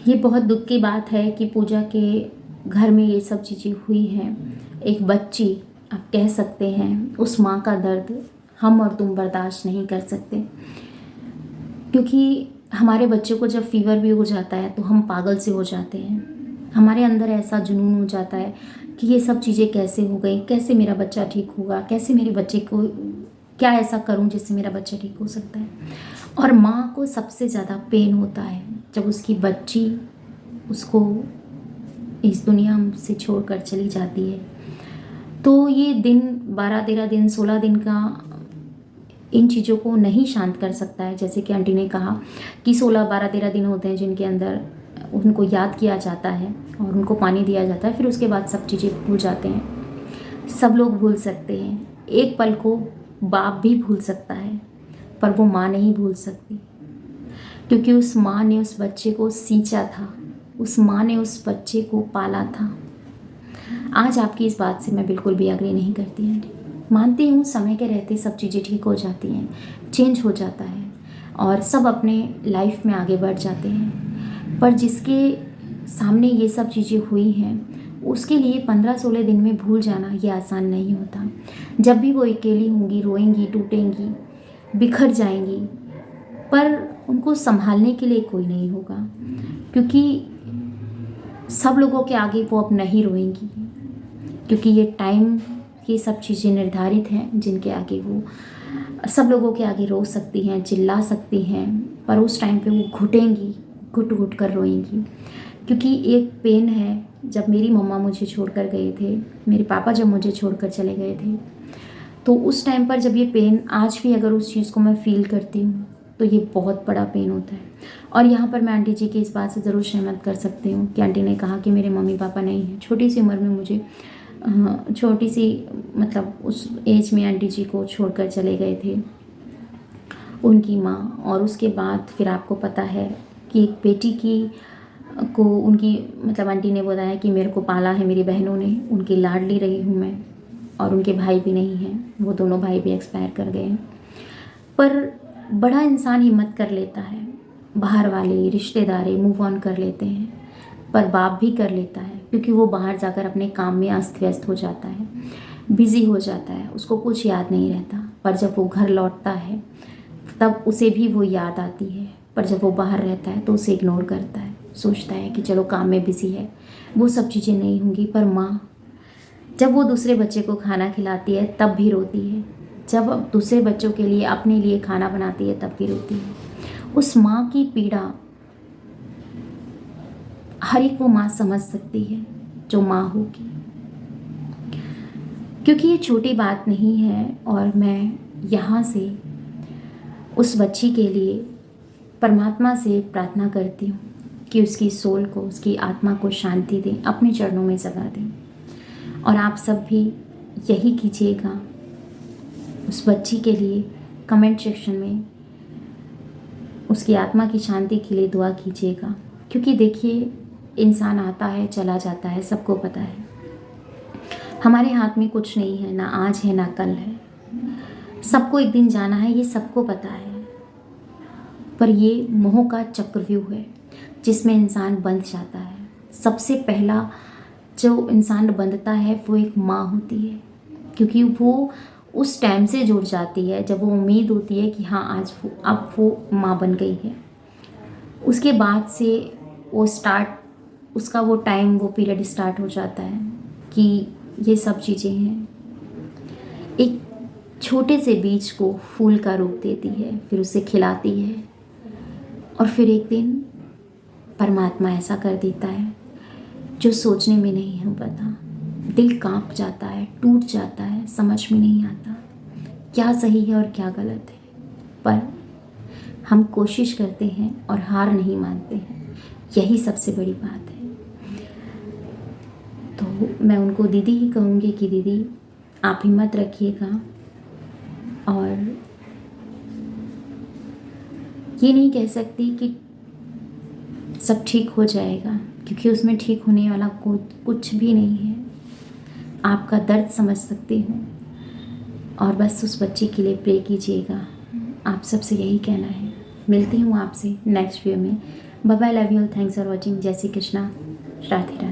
ये बहुत दुख की बात है कि पूजा के घर में ये सब चीज़ें हुई हैं। एक बच्ची, आप कह सकते हैं, उस माँ का दर्द हम और तुम बर्दाश्त नहीं कर सकते, क्योंकि हमारे बच्चे को जब फीवर भी हो जाता है तो हम पागल से हो जाते हैं। हमारे अंदर ऐसा जुनून हो जाता है कि ये सब चीज़ें कैसे हो गई, कैसे मेरा बच्चा ठीक होगा, कैसे मेरे बच्चे को क्या ऐसा करूं जिससे मेरा बच्चा ठीक हो सकता है। और माँ को सबसे ज़्यादा पेन होता है जब उसकी बच्ची उसको इस दुनिया से छोड़कर चली जाती है। तो ये दिन 12-13 दिन 16 दिन का इन चीज़ों को नहीं शांत कर सकता है। जैसे कि आंटी ने कहा कि 16-12-13 दिन होते हैं जिनके अंदर उनको याद किया जाता है और उनको पानी दिया जाता है, फिर उसके बाद सब चीज़ें भूल जाते हैं। सब लोग भूल सकते हैं, एक पल को बाप भी भूल सकता है, पर वो माँ नहीं भूल सकती, क्योंकि उस माँ ने उस बच्चे को सींचा था, उस माँ ने उस बच्चे को पाला था। आज आपकी इस बात से मैं बिल्कुल भी एग्री नहीं करती आंटी। मानती हूँ समय के रहते सब चीज़ें ठीक हो जाती हैं, चेंज हो जाता है और सब अपने लाइफ में आगे बढ़ जाते हैं, पर जिसके सामने ये सब चीज़ें हुई हैं उसके लिए 15-16 दिन में भूल जाना ये आसान नहीं होता। जब भी वो अकेली होंगी, रोएंगी, टूटेंगी, बिखर जाएंगी, पर उनको संभालने के लिए कोई नहीं होगा, क्योंकि सब लोगों के आगे वो अब नहीं रोएंगी, क्योंकि ये टाइम, ये सब चीज़ें निर्धारित हैं जिनके आगे वो सब लोगों के आगे रो सकती हैं, चिल्ला सकती हैं, पर उस टाइम पे वो घुटेंगी, घुट घुट कर रोएंगी। क्योंकि एक पेन है, जब मेरी मम्मा मुझे छोड़कर गए थे, मेरे पापा जब मुझे छोड़कर चले गए थे, तो उस टाइम पर जब ये पेन, आज भी अगर उस चीज़ को मैं फील करती हूँ तो ये बहुत बड़ा पेन होता है। और यहाँ पर मैं आंटी जी की इस बात से ज़रूर सहमत कर सकती हूँ कि आंटी ने कहा कि मेरे मम्मी पापा नहीं हैं। छोटी सी उम्र में मुझे छोटी सी, मतलब उस एज में आंटी जी को छोड़कर चले गए थे उनकी माँ। और उसके बाद फिर आपको पता है कि एक बेटी की को उनकी, मतलब आंटी ने बताया कि मेरे को पाला है मेरी बहनों ने, उनकी लाडली रही हूँ मैं, और उनके भाई भी नहीं हैं, वो दोनों भाई भी एक्सपायर कर गए। पर बड़ा इंसान हिम्मत कर लेता है, बाहर वाले रिश्तेदार मूव ऑन कर लेते हैं, पर बाप भी कर लेता है, क्योंकि वो बाहर जाकर अपने काम में अस्त व्यस्त हो जाता है, बिज़ी हो जाता है, उसको कुछ याद नहीं रहता। पर जब वो घर लौटता है तब उसे भी वो याद आती है, पर जब वो बाहर रहता है तो उसे इग्नोर करता है, सोचता है कि चलो काम में बिज़ी है, वो सब चीज़ें नहीं होंगी। पर माँ जब वो दूसरे बच्चे को खाना खिलाती है तब भी रोती है, जब दूसरे बच्चों के लिए, अपने लिए खाना बनाती है तब भी रोती है। उस माँ की पीड़ा हर एक वो माँ समझ सकती है जो माँ होगी, क्योंकि ये छोटी बात नहीं है। और मैं यहाँ से उस बच्ची के लिए परमात्मा से प्रार्थना करती हूँ कि उसकी सोल को, उसकी आत्मा को शांति दें, अपने चरणों में जगा दें। और आप सब भी यही कीजिएगा, उस बच्ची के लिए कमेंट सेक्शन में उसकी आत्मा की शांति के लिए दुआ कीजिएगा। क्योंकि देखिए, इंसान आता है चला जाता है, सबको पता है, हमारे हाथ में कुछ नहीं है, ना आज है ना कल है, सबको एक दिन जाना है, ये सबको पता है। पर ये मोह का चक्रव्यूह है जिसमें इंसान बंध जाता है। सबसे पहला जो इंसान बंधता है वो एक माँ होती है, क्योंकि वो उस टाइम से जुड़ जाती है जब वो उम्मीद होती है कि हाँ आज वो, अब वो माँ बन गई है। उसके बाद से वो उसका वो टाइम, वो पीरियड स्टार्ट हो जाता है कि ये सब चीज़ें हैं। एक छोटे से बीज को फूल का रूप देती है, फिर उसे खिलाती है, और फिर एक दिन परमात्मा ऐसा कर देता है जो सोचने में नहीं हो पाता। दिल कांप जाता है, टूट जाता है, समझ में नहीं आता क्या सही है और क्या गलत है। पर हम कोशिश करते हैं और हार नहीं मानते हैं, यही सबसे बड़ी बात है। तो मैं उनको दीदी ही कहूँगी कि दीदी आप हिम्मत रखिएगा, और ये नहीं कह सकती कि सब ठीक हो जाएगा, क्योंकि उसमें ठीक होने वाला कुछ भी नहीं है। आपका दर्द समझ सकती हूँ, और बस उस बच्चे के लिए प्रे कीजिएगा। आप सबसे यही कहना है। मिलती हूँ आपसे नेक्स्ट वीडियो में। Bye bye, love you, thanks for watching, जय श्री कृष्णा, राधे राधे।